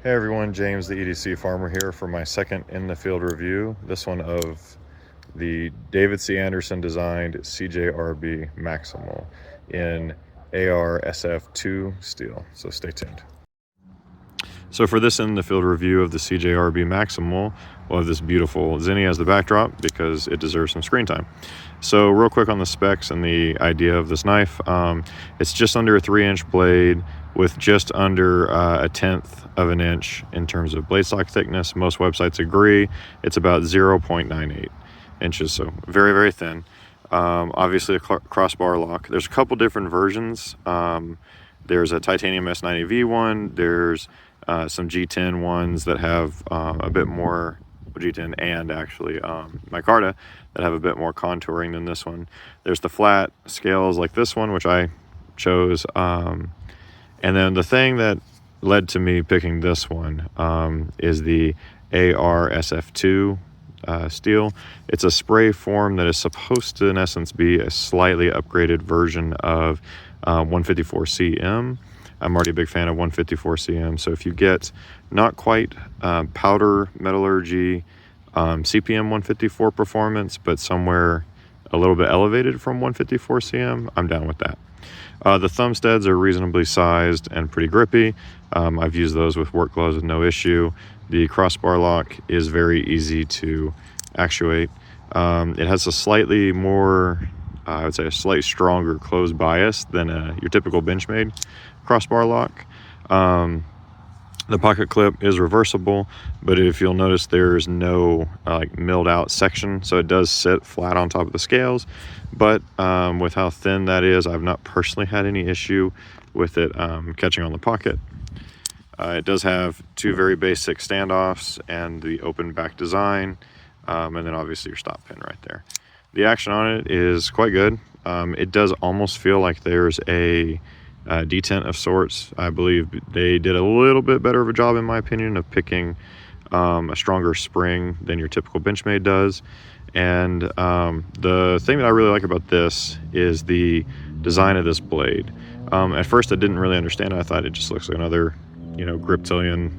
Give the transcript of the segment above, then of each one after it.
Hey everyone, James the EDC farmer here for my second in the field review. This one of the David C. Anderson designed CJRB Maximal in AR-SF2 steel. So stay tuned. So for this in the field review of the CJRB Maximal, we'll have this beautiful Zinni as the backdrop because it deserves some screen time. So real quick on the specs and the idea of this knife. It's just under a 3-inch blade with just under a 1/10 of an inch in terms of blade stock thickness. Most websites agree it's about 0.98 inches, so very, very thin. Obviously a crossbar lock. There's a couple different versions. There's a titanium S90V one. There's some G10 ones that have a bit more, G10 and actually micarta, that have a bit more contouring than this one. There's the flat scales like this one, which I chose. And then the thing that led to me picking this one is the AR-SF2 steel. It's a spray form that is supposed to, in essence, be a slightly upgraded version of 154CM. I'm already a big fan of 154CM, so if you get not quite powder metallurgy CPM 154 performance, but somewhere a little bit elevated from 154CM, I'm down with that. The thumb studs are reasonably sized and pretty grippy. I've used those with work gloves with no issue. The crossbar lock is very easy to actuate. It has a slightly more, I would say a slightly stronger closed bias than your typical Benchmade crossbar lock. The pocket clip is reversible, but if you'll notice, there's no like milled out section, so it does sit flat on top of the scales. But with how thin that is, I've not personally had any issue with it catching on the pocket. It does have two very basic standoffs and the open back design, and then obviously your stop pin right there. The action on it is quite good. It does almost feel like there's a detent of sorts. I believe they did a little bit better of a job, in my opinion, of picking a stronger spring than your typical Benchmade does. And the thing that I really like about this is the design of this blade. At first I didn't really understand it. I thought it just looks like another, Griptilian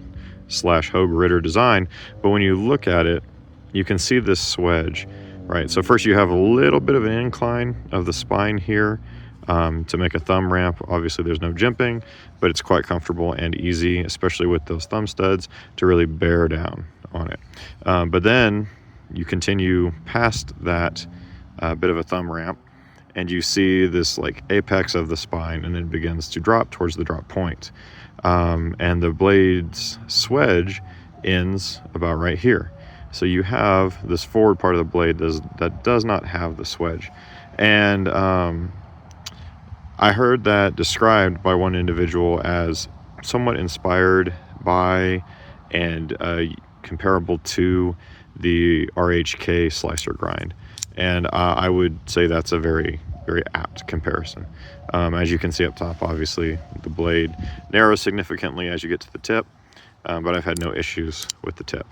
/ Hogue Ritter design. But when you look at it, you can see this swedge, right? So first you have a little bit of an incline of the spine here to make a thumb ramp. Obviously there's no jimping, but it's quite comfortable and easy, especially with those thumb studs, to really bear down on it. But then you continue past that bit of a thumb ramp and you see this like apex of the spine, and then it begins to drop towards the drop point. And the blade's swedge ends about right here. So you have this forward part of the blade that does not have the swedge. And I heard that described by one individual as somewhat inspired by and comparable to the RHK slicer grind. And I would say that's a very, very apt comparison. As you can see up top, obviously the blade narrows significantly as you get to the tip, but I've had no issues with the tip.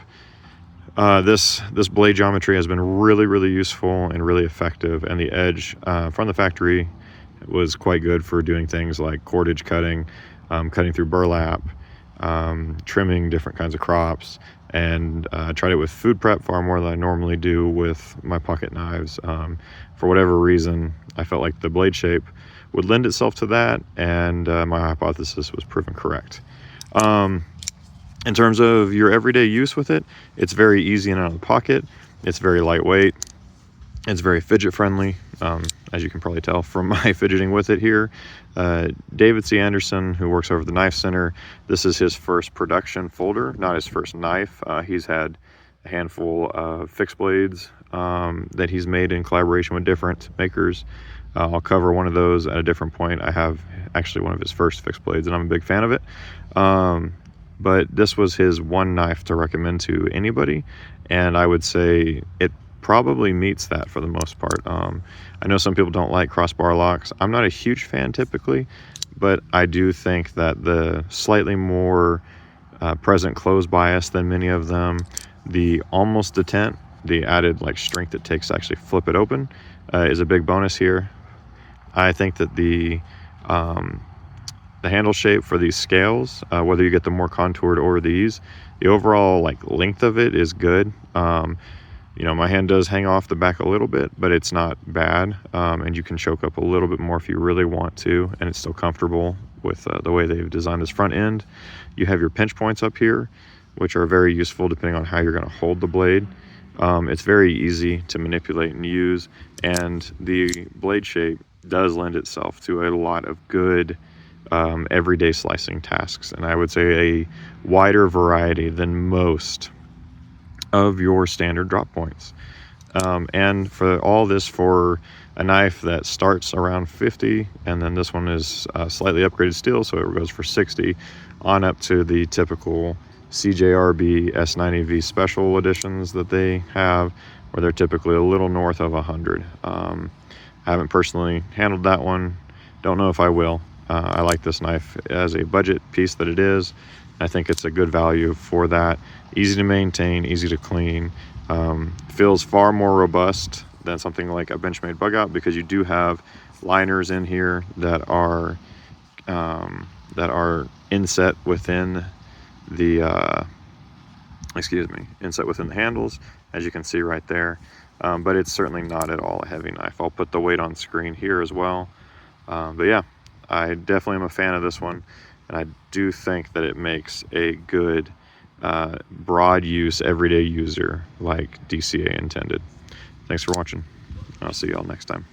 This blade geometry has been really, really useful and really effective, and the edge from the factory was quite good for doing things like cordage cutting, cutting through burlap, trimming different kinds of crops, and tried it with food prep far more than I normally do with my pocket knives. For whatever reason, I felt like the blade shape would lend itself to that, and my hypothesis was proven correct. In terms of your everyday use with it, it's very easy and out of the pocket. It's very lightweight. It's very fidget friendly, as you can probably tell from my fidgeting with it here. David C. Anderson, who works over at the Knife Center, this is his first production folder, not his first knife. He's had a handful of fixed blades that he's made in collaboration with different makers. I'll cover one of those at a different point. I have actually one of his first fixed blades, and I'm a big fan of it. But this was his one knife to recommend to anybody, and I would say it probably meets that for the most part. I know some people don't like crossbar locks. I'm not a huge fan typically, but I do think that the slightly more present close bias than many of them, the almost detent, the added like strength it takes to actually flip it open, is a big bonus here. I think that the the handle shape for these scales, whether you get the more contoured or these, the overall like length of it is good. You know, my hand does hang off the back a little bit, but it's not bad. And you can choke up a little bit more if you really want to, and it's still comfortable with the way they've designed this front end. You have your pinch points up here, which are very useful depending on how you're going to hold the blade. It's very easy to manipulate and use, and the blade shape does lend itself to a lot of good everyday slicing tasks, and I would say a wider variety than most of your standard drop points. And for all this, for a knife that starts around 50, and then this one is slightly upgraded steel, so it goes for 60, on up to the typical CJRB S90V special editions that they have, where they're typically a little north of 100. I haven't personally handled that one, don't know if I will. I like this knife as a budget piece that it is. I think it's a good value for that. Easy to maintain, easy to clean. Feels far more robust than something like a Benchmade bug out, because you do have liners in here that are inset within the inset within the handles, as you can see right there. But it's certainly not at all a heavy knife. I'll put the weight on screen here as well. But yeah, I definitely am a fan of this one, and I do think that it makes a good broad use, everyday user like DCA intended. Thanks for watching. I'll see y'all next time.